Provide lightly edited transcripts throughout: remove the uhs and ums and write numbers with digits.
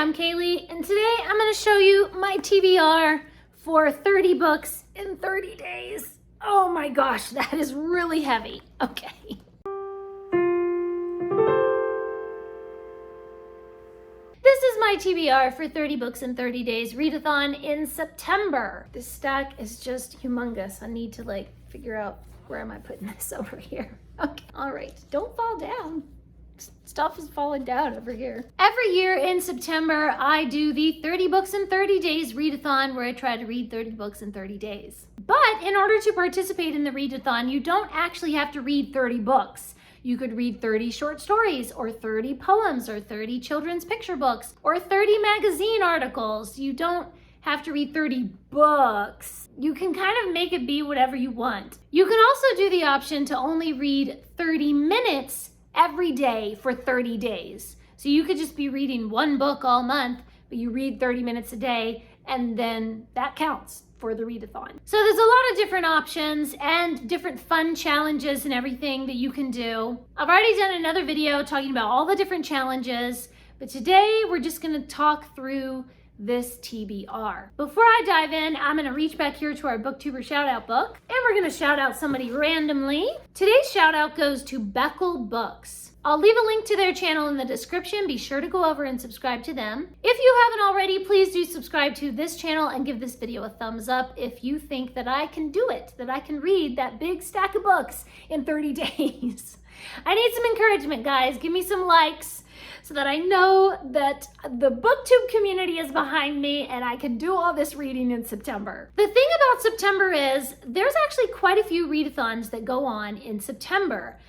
I'm Kaylee, and today I'm going to show you my TBR for 30 books in 30 days. Oh my gosh, that is really heavy. Okay. This is my TBR for 30 books in 30 days Readathon in September. This stack is just humongous. I need to figure out where am I putting this over here. Okay, all right, don't fall down. Stuff is falling down over here. Every year in September, I do the 30 books in 30 days Readathon, where I try to read 30 books in 30 days. But in order to participate in the Readathon, you don't actually have to read 30 books. You could read 30 short stories, or 30 poems, or 30 children's picture books, or 30 magazine articles. You don't have to read 30 books. You can kind of make it be whatever you want. You can also do the option to only read 30 minutes every day for 30 days. So you could just be reading one book all month, but you read 30 minutes a day, and then that counts for the Readathon. So there's a lot of different options and different fun challenges and everything that you can do. I've already done another video talking about all the different challenges, but today we're just gonna talk through this TBR. Before I dive in, I'm gonna reach back here to our Booktuber Shoutout book, and we're gonna shout out somebody randomly. Today's shout out goes to Beckel Books. I'll leave a link to their channel in the description. Be sure to go over and subscribe to them. If you haven't already, please do subscribe to this channel and give this video a thumbs up if you think that I can do it, that I can read that big stack of books in 30 days. I need some encouragement, guys. Give me some likes, so that I know that the booktube community is behind me and I can do all this reading in September. The thing about September is there's actually quite a few readathons that go on in September.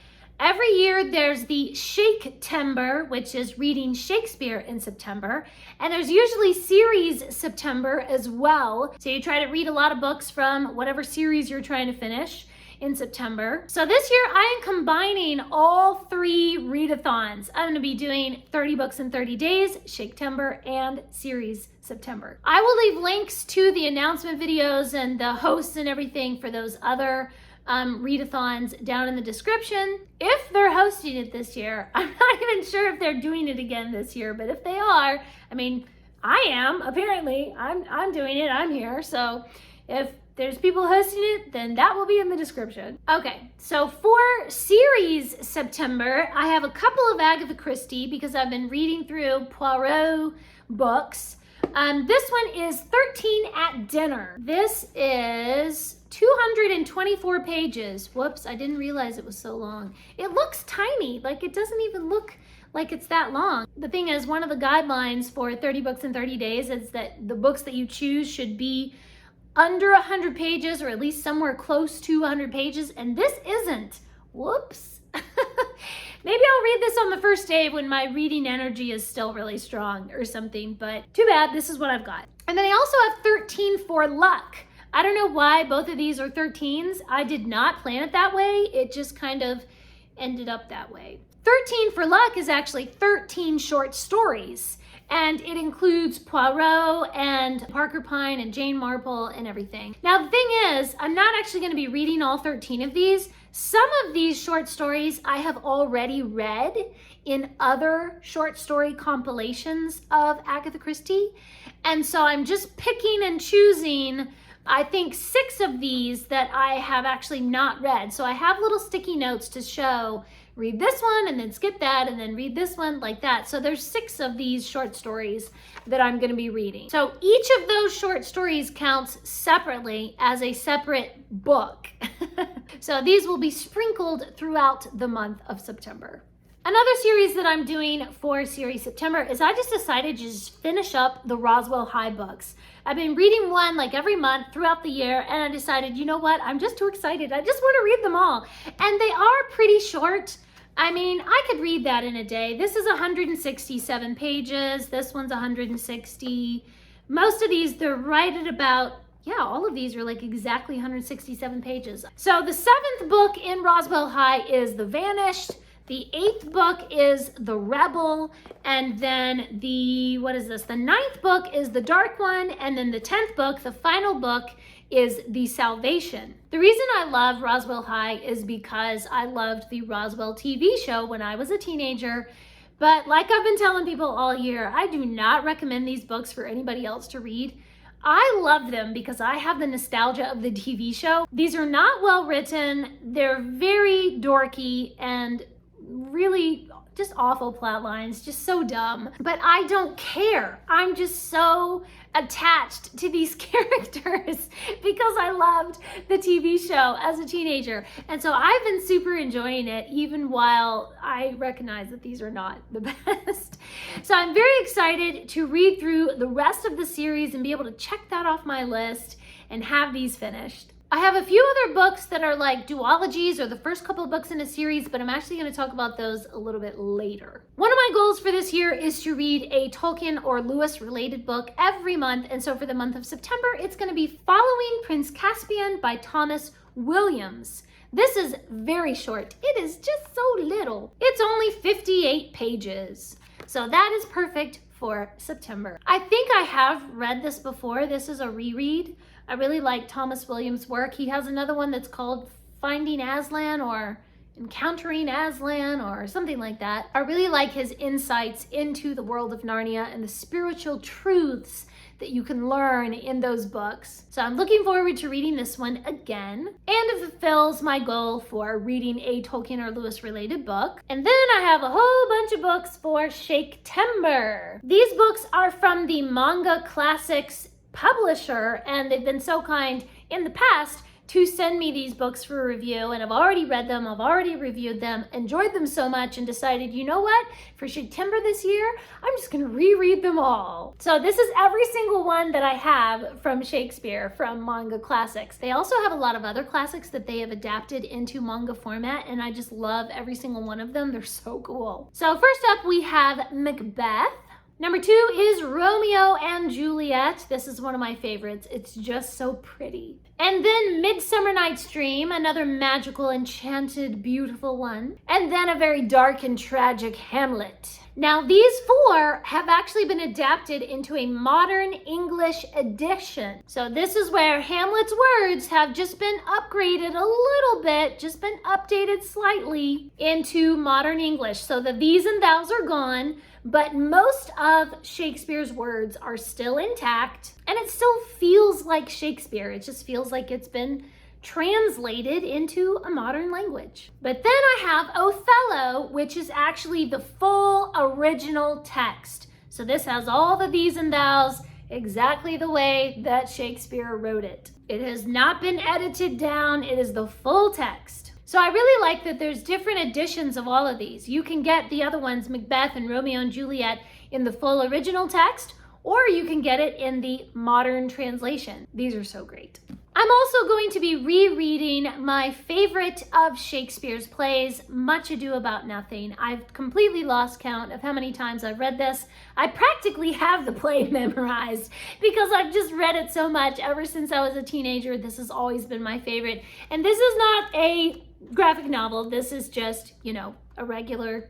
Every year there's the Shaketember, which is reading Shakespeare in September, and there's usually series September as well. So you try to read a lot of books from whatever series you're trying to finish in September. So this year I am combining all three readathons. I'm going to be doing 30 books in 30 days, Shaketember, and series September. I will leave links to the announcement videos and the hosts and everything for those other readathons down in the description. If they're hosting it this year, I'm not even sure if they're doing it again this year, but if they are, I mean, I am, apparently. I'm doing it, I'm here, so if there's people hosting it, then that will be in the description. Okay, so for series September, I have a couple of Agatha Christie because I've been reading through Poirot books. This one is 13 at Dinner. This is 224 pages. Whoops, I didn't realize it was so long. It looks tiny, it doesn't even look like it's that long. The thing is, one of the guidelines for 30 books in 30 days is that the books that you choose should be under 100 pages, or at least somewhere close to 100 pages, and this isn't. Whoops. Maybe I'll read this on the first day when my reading energy is still really strong or something, but too bad, this is what I've got. And then I also have 13 for Luck. I don't know why both of these are 13s. I did not plan it that way. It just kind of ended up that way. 13 for Luck is actually 13 short stories, and it includes Poirot and Parker Pyne and Jane Marple and everything. Now the thing is, I'm not actually going to be reading all 13 of these. Some of these short stories I have already read in other short story compilations of Agatha Christie, and so I'm just picking and choosing, I think, 6 of these that I have actually not read. So I have little sticky notes to show, read this one and then skip that and then read this one, like that. So there's 6 of these short stories that I'm going to be reading. So each of those short stories counts separately as a separate book. So these will be sprinkled throughout the month of September. Another series that I'm doing for series September is I just decided to just finish up the Roswell High books. I've been reading one every month throughout the year, and I decided, you know what, I'm just too excited. I just want to read them all. And they are pretty short. I mean, I could read that in a day. This is 167 pages. This one's 160. Most of these, they're right at about, yeah, all of these are exactly 167 pages. So the 7th book in Roswell High is The Vanished. The 8th book is The Rebel, and then the 9th book is The Dark One, and then the 10th book, the final book, is The Salvation. The reason I love Roswell High is because I loved the Roswell TV show when I was a teenager But like I've been telling people all year, I do not recommend these books for anybody else to read. I love them because I have the nostalgia of the TV show. These are not well written. They're very dorky and really just awful plot lines, just so dumb. But I don't care. I'm just so attached to these characters because I loved the TV show as a teenager. And so I've been super enjoying it even while I recognize that these are not the best. So I'm very excited to read through the rest of the series and be able to check that off my list and have these finished. I have a few other books that are like duologies or the first couple of books in a series, but I'm actually going to talk about those a little bit later. One of my goals for this year is to read a Tolkien or Lewis related book every month. And so for the month of September, it's going to be Following Prince Caspian by Thomas Williams. This is very short. It is just so little. It's only 58 pages. So that is perfect for September. I think I have read this before. This is a reread. I really like Thomas Williams' work. He has another one that's called Finding Aslan or Encountering Aslan or something like that. I really like his insights into the world of Narnia and the spiritual truths that you can learn in those books. So I'm looking forward to reading this one again, and it fulfills my goal for reading a Tolkien or Lewis related book. And then I have a whole bunch of books for Shaketember. These books are from the Manga Classics publisher, and they've been so kind in the past to send me these books for review, and I've already read them, I've already reviewed them, enjoyed them so much, and decided, you know what, for Shaketember this year, I'm just gonna reread them all. So this is every single one that I have from Shakespeare, from Manga Classics. They also have a lot of other classics that they have adapted into manga format, and I just love every single one of them. They're so cool. So first up, we have Macbeth. Number 2 is Romeo and Juliet. This is one of my favorites. It's just so pretty. And then Midsummer Night's Dream, another magical, enchanted, beautiful one. And then a very dark and tragic Hamlet. Now these 4 have actually been adapted into a modern English edition. So this is where Hamlet's words have just been upgraded a little bit, just been updated slightly into modern English. So the these and thous are gone, but most of Shakespeare's words are still intact, and it still feels like Shakespeare. It just feels like it's been translated into a modern language. But then I have Othello, which is actually the full original text. So this has all the these and thous exactly the way that Shakespeare wrote it. It has not been edited down. It is the full text. So I really like that there's different editions of all of these. You can get the other ones, Macbeth and Romeo and Juliet, in the full original text, or you can get it in the modern translation. These are so great. I'm also going to be rereading my favorite of Shakespeare's plays, Much Ado About Nothing. I've completely lost count of how many times I've read this. I practically have the play memorized because I've just read it so much ever since I was a teenager. This has always been my favorite. And this is not a graphic novel. This is just, a regular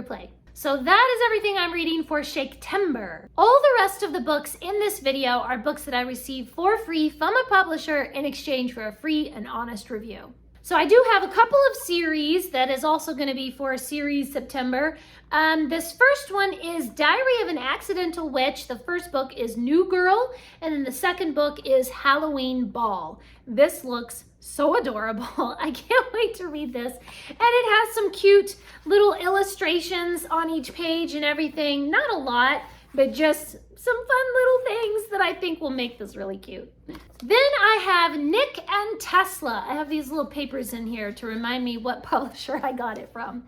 play. So that is everything I'm reading for Shaketember. All the rest of the books in this video are books that I received for free from a publisher in exchange for a free and honest review. So I do have a couple of series that is also going to be for series September. This first one is Diary of an Accidental Witch. The first book is New Girl, and then the second book is Halloween Ball. This looks so adorable. I can't wait to read this. And it has some cute little illustrations on each page and everything. Not a lot, but just some fun little things that I think will make this really cute. Then I have Nick and Tesla. I have these little papers in here to remind me what publisher I got it from.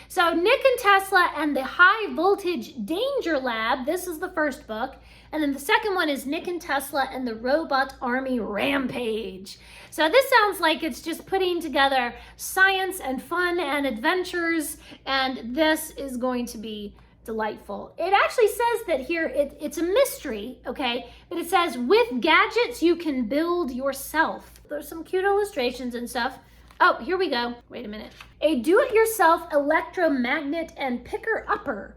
So Nick and Tesla and the High Voltage Danger Lab. This is the first book. And then the second one is Nick and Tesla and the Robot Army Rampage. So this sounds like it's just putting together science and fun and adventures, and this is going to be delightful. It actually says that here, it's a mystery, okay? But it says, with gadgets you can build yourself. There's some cute illustrations and stuff. Oh, here we go. Wait a minute. A do-it-yourself electromagnet and picker-upper.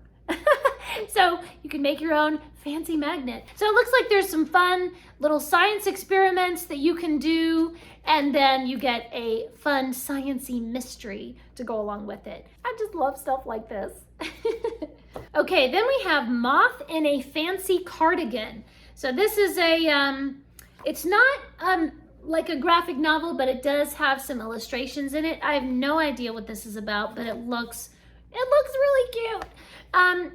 So you can make your own fancy magnet. So it looks like there's some fun little science experiments that you can do, and then you get a fun science-y mystery to go along with it. I just love stuff like this. Okay, then we have Moth in a Fancy Cardigan. So this is a, it's not like a graphic novel, but it does have some illustrations in it. I have no idea what this is about, but it looks really cute.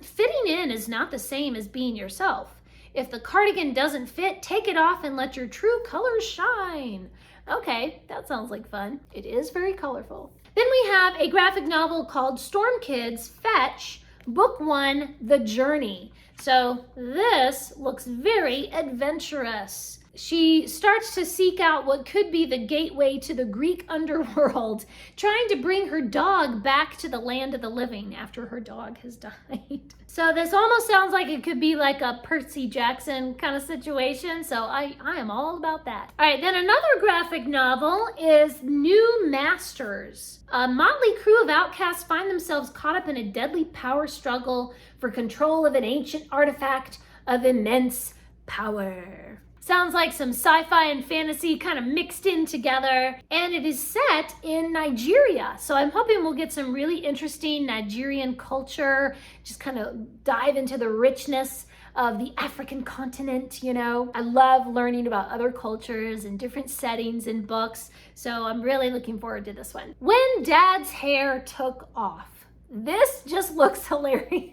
Fitting in is not the same as being yourself. If the cardigan doesn't fit, take it off and let your true colors shine. Okay, that sounds like fun. It is very colorful. Then we have a graphic novel called Storm Kids Fetch, Book 1, The Journey. So this looks very adventurous. She starts to seek out what could be the gateway to the Greek underworld, trying to bring her dog back to the land of the living after her dog has died. So this almost sounds like it could be like a Percy Jackson kind of situation, so I am all about that. All right, then another graphic novel is New Masters. A motley crew of outcasts find themselves caught up in a deadly power struggle for control of an ancient artifact of immense power. Sounds like some sci-fi and fantasy kind of mixed in together, and it is set in Nigeria. So I'm hoping we'll get some really interesting Nigerian culture, just kind of dive into the richness of the African continent, you know. I love learning about other cultures and different settings in books, so I'm really looking forward to this one. When Dad's Hair Took Off. This just looks hilarious.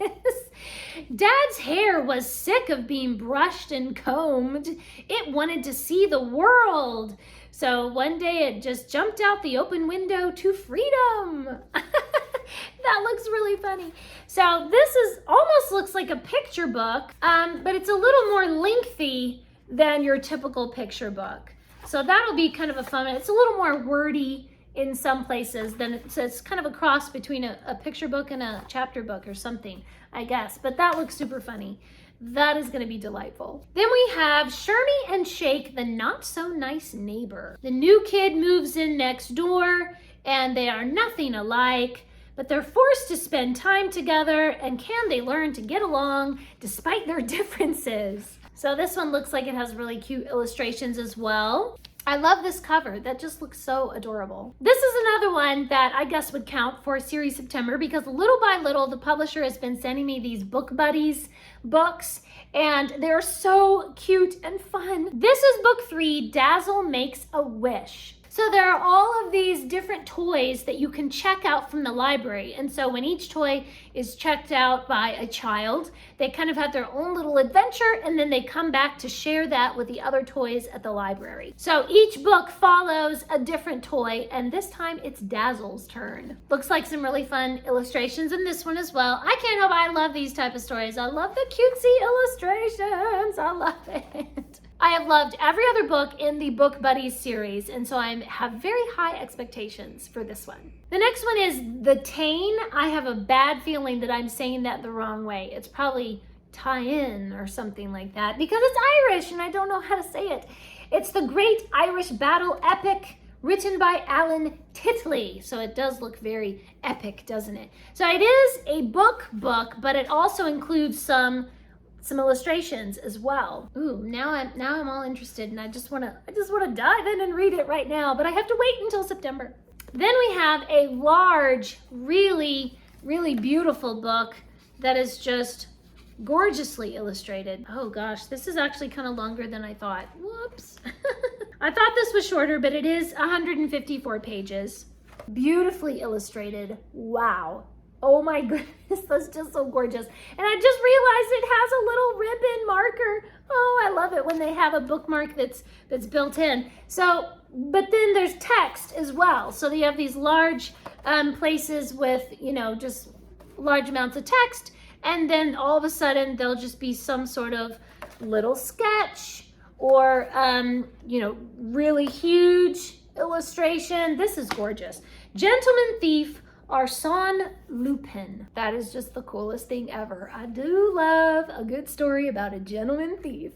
Dad's hair was sick of being brushed and combed. It wanted to see the world. So one day it just jumped out the open window to freedom. That looks really funny. So this is almost looks like a picture book, but it's a little more lengthy than your typical picture book. So that'll be kind of a fun one. It's a little more wordy in some places than it's kind of a cross between a picture book and a chapter book or something, I guess. But that looks super funny. That is going to be delightful. Then we have Shermy and Shake, the not so nice neighbor. The new kid moves in next door and they are nothing alike, but they're forced to spend time together, and can they learn to get along despite their differences? So this one looks like it has really cute illustrations as well. I love this cover. That just looks so adorable. This is another one that I guess would count for Series September, because little by little, the publisher has been sending me these Book Buddies books, and they're so cute and fun. This is book 3, Dazzle Makes a Wish. So there are all of these different toys that you can check out from the library. And so when each toy is checked out by a child, they kind of have their own little adventure, and then they come back to share that with the other toys at the library. So each book follows a different toy, and this time it's Dazzle's turn. Looks like some really fun illustrations in this one as well. I can't help, I love these type of stories. I love the cutesy illustrations. I love it. I have loved every other book in the Book Buddies series, and so I have very high expectations for this one. The next one is the Tain. I have a bad feeling that I'm saying that the wrong way. It's probably Tain or something like that, because it's Irish and I don't know how to say it. It's the Great Irish Battle Epic, written by Alan Titley. So it does look very epic, doesn't it? So it is a book, but it also includes some illustrations as well. Ooh, now I'm all interested, and I just want to dive in and read it right now, but I have to wait until September. Then we have a large, really, really beautiful book that is just gorgeously illustrated. Oh gosh, this is actually kind of longer than I thought. Whoops. I thought this was shorter, but it is 154 pages. Beautifully illustrated. Wow. Oh my goodness, that's just so gorgeous. And I just realized it has a little ribbon marker. Oh, I love it when they have a bookmark that's built in. So, but then there's text as well. So you have these large places with, you know, just large amounts of text. And then all of a sudden there'll just be some sort of little sketch or, you know, really huge illustration. This is gorgeous. Gentleman Thief, Arsene Lupin. That is just the coolest thing ever. I do love a good story about a gentleman thief.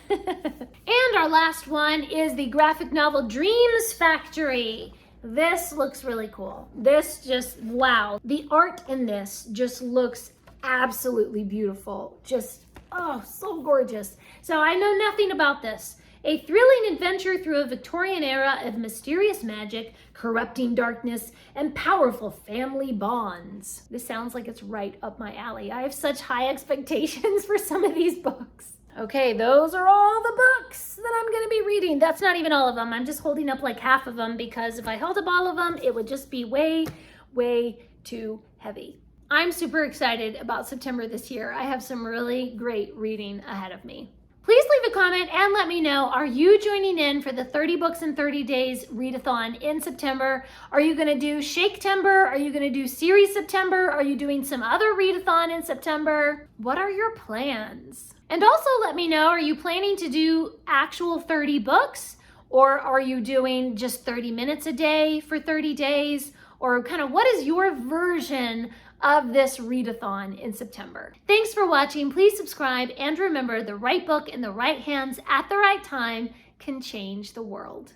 And our last one is the graphic novel Dreams Factory. This looks really cool. This just, wow. The art in this just looks absolutely beautiful. Just, oh, so gorgeous. So I know nothing about this. A thrilling adventure through a Victorian era of mysterious magic, corrupting darkness, and powerful family bonds. This sounds like it's right up my alley. I have such high expectations for some of these books. Okay, those are all the books that I'm going to be reading. That's not even all of them. I'm just holding up like half of them because if I held up all of them, it would just be way, way too heavy. I'm super excited about September this year. I have some really great reading ahead of me. Please leave a comment and let me know, are you joining in for the 30 Books in 30 Days Readathon in September? Are you going to do Shaketember? Are you going to do Series September? Are you doing some other Readathon in September? What are your plans? And also let me know, are you planning to do actual 30 books? Or are you doing just 30 minutes a day for 30 days? Or kind of what is your version of this readathon in September? Thanks for watching. Please subscribe and remember, the right book in the right hands at the right time can change the world.